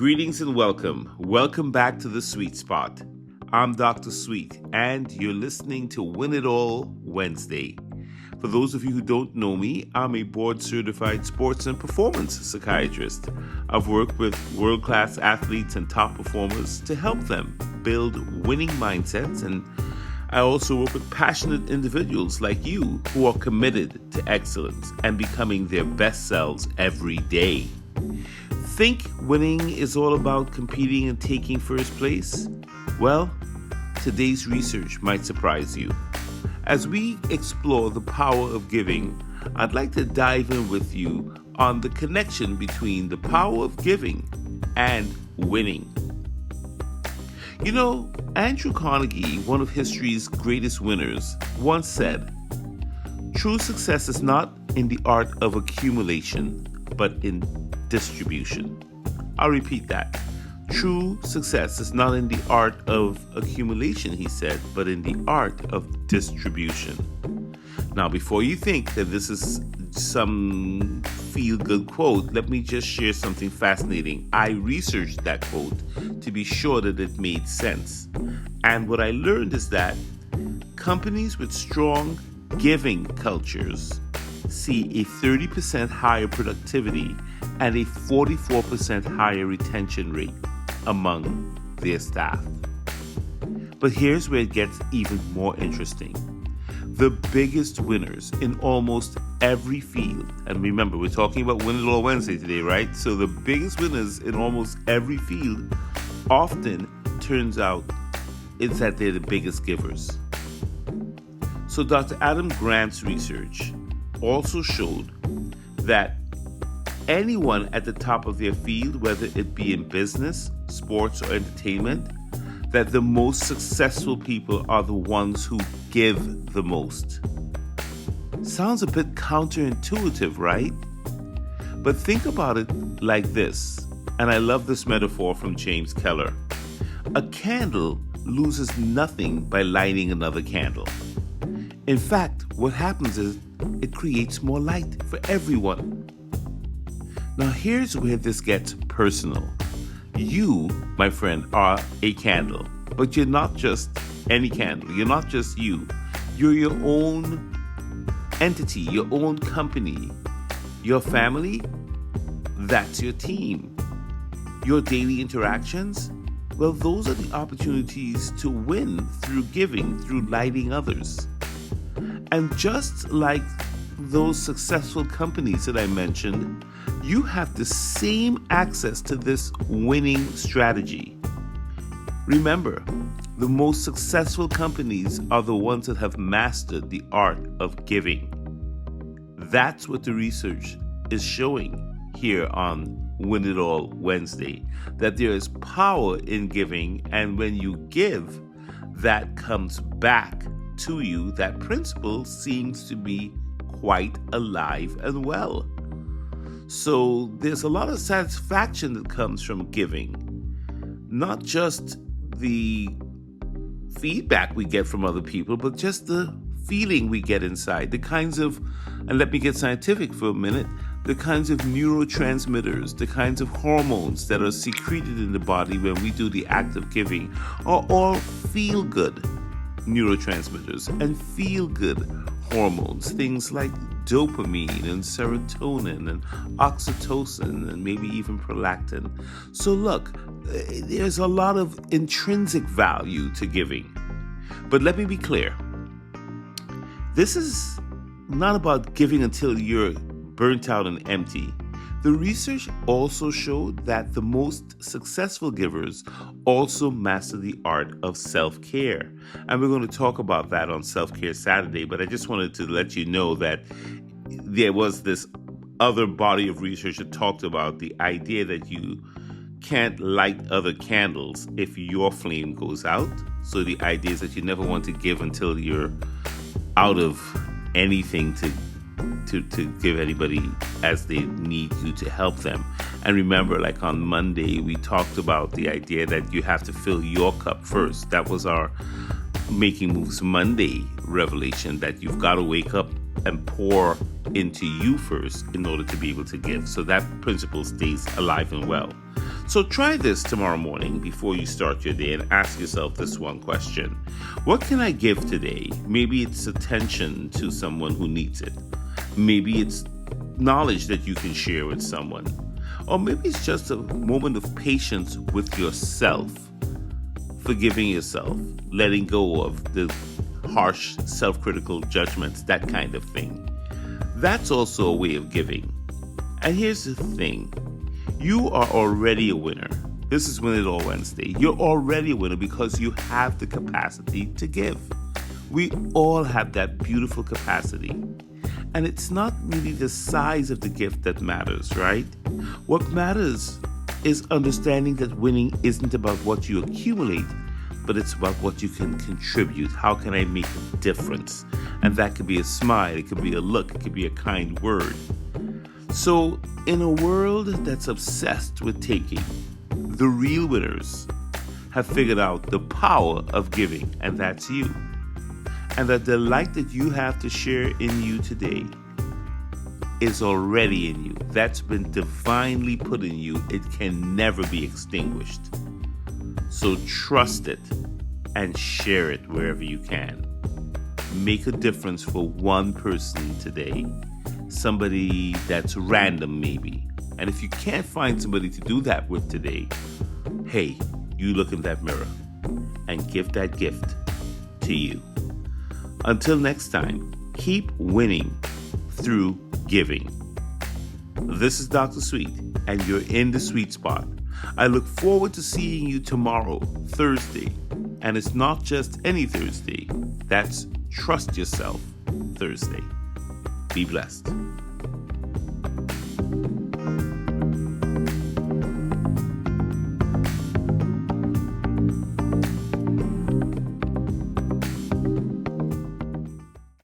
Greetings and welcome. Welcome back to the Sweet Spot. I'm Dr. Sweet, and you're listening to Win It All Wednesday. For those of you who don't know me, I'm a board-certified sports and performance psychiatrist. I've worked with world-class athletes and top performers to help them build winning mindsets, and I also work with passionate individuals like you who are committed to excellence and becoming their best selves every day. Think winning is all about competing and taking first place? Well, today's research might surprise you. As we explore the power of giving, I'd like to dive in with you on the connection between the power of giving and winning. You know, Andrew Carnegie, one of history's greatest winners, once said, "True success is not in the art of accumulation, but in distribution." I'll repeat that. True success is not in the art of accumulation, he said, but in the art of distribution. Now, before you think that this is some feel-good quote, let me just share something fascinating. I researched that quote to be sure that it made sense. And what I learned is that companies with strong giving cultures see a 30% higher productivity and a 44% higher retention rate among their staff. But here's where it gets even more interesting. The biggest winners in almost every field, and remember, we're talking about Win It All Wednesday today, right? So the biggest winners in almost every field often turns out it's that they're the biggest givers. So Dr. Adam Grant's research also showed that anyone at the top of their field, whether it be in business, sports, or entertainment, that the most successful people are the ones who give the most. Sounds a bit counterintuitive, right? But think about it like this, and I love this metaphor from James Keller. A candle loses nothing by lighting another candle. In fact, what happens is it creates more light for everyone. Now here's where this gets personal. You, my friend, are a candle, but you're not just any candle. You're not just you. You're your own entity, your own company. Your family, that's your team. Your daily interactions, well, those are the opportunities to win through giving, through lighting others. And just like those successful companies that I mentioned, you have the same access to this winning strategy. Remember, the most successful companies are the ones that have mastered the art of giving. That's what the research is showing here on Win It All Wednesday, that there is power in giving, and when you give, that comes back to you. That principle seems to be quite alive and well. So there's a lot of satisfaction that comes from giving, not just the feedback we get from other people, but just the feeling we get inside, the kinds of, and let me get scientific for a minute, the kinds of neurotransmitters, the kinds of hormones that are secreted in the body when we do the act of giving are all feel-good neurotransmitters and feel-good hormones, things like dopamine and serotonin and oxytocin and maybe even prolactin. So look, there's a lot of intrinsic value to giving. But let me be clear. This is not about giving until you're burnt out and empty. The research also showed that the most successful givers also master the art of self-care. And we're going to talk about that on Self-Care Saturday, but I just wanted to let you know that there was this other body of research that talked about the idea that you can't light other candles if your flame goes out. So the idea is that you never want to give until you're out of anything to give anybody as they need you to help them. And remember, like on Monday, we talked about the idea that you have to fill your cup first. That was our Making Moves Monday revelation, that you've got to wake up and pour into you first in order to be able to give. So that principle stays alive and well. So try this tomorrow morning before you start your day and ask yourself this one question. What can I give today? Maybe it's attention to someone who needs it. Maybe it's knowledge that you can share with someone. Or maybe it's just a moment of patience with yourself, forgiving yourself, letting go of the harsh self-critical judgments, that kind of thing. That's also a way of giving. And here's the thing. You are already a winner. This is Win It All Wednesday. You're already a winner because you have the capacity to give. We all have that beautiful capacity. And it's not really the size of the gift that matters, right? What matters is understanding that winning isn't about what you accumulate, but it's about what you can contribute. How can I make a difference? And that could be a smile, it could be a look, it could be a kind word. So, in a world that's obsessed with taking, the real winners have figured out the power of giving, and that's you. And the delight that you have to share in you today is already in you. That's been divinely put in you. It can never be extinguished. So trust it and share it wherever you can. Make a difference for one person today. Somebody that's random maybe. And if you can't find somebody to do that with today, hey, you look in that mirror and give that gift to you. Until next time, keep winning through giving. This is Dr. Sweet, and you're in the sweet spot. I look forward to seeing you tomorrow, Thursday. And it's not just any Thursday. That's Trust Yourself Thursday. Be blessed.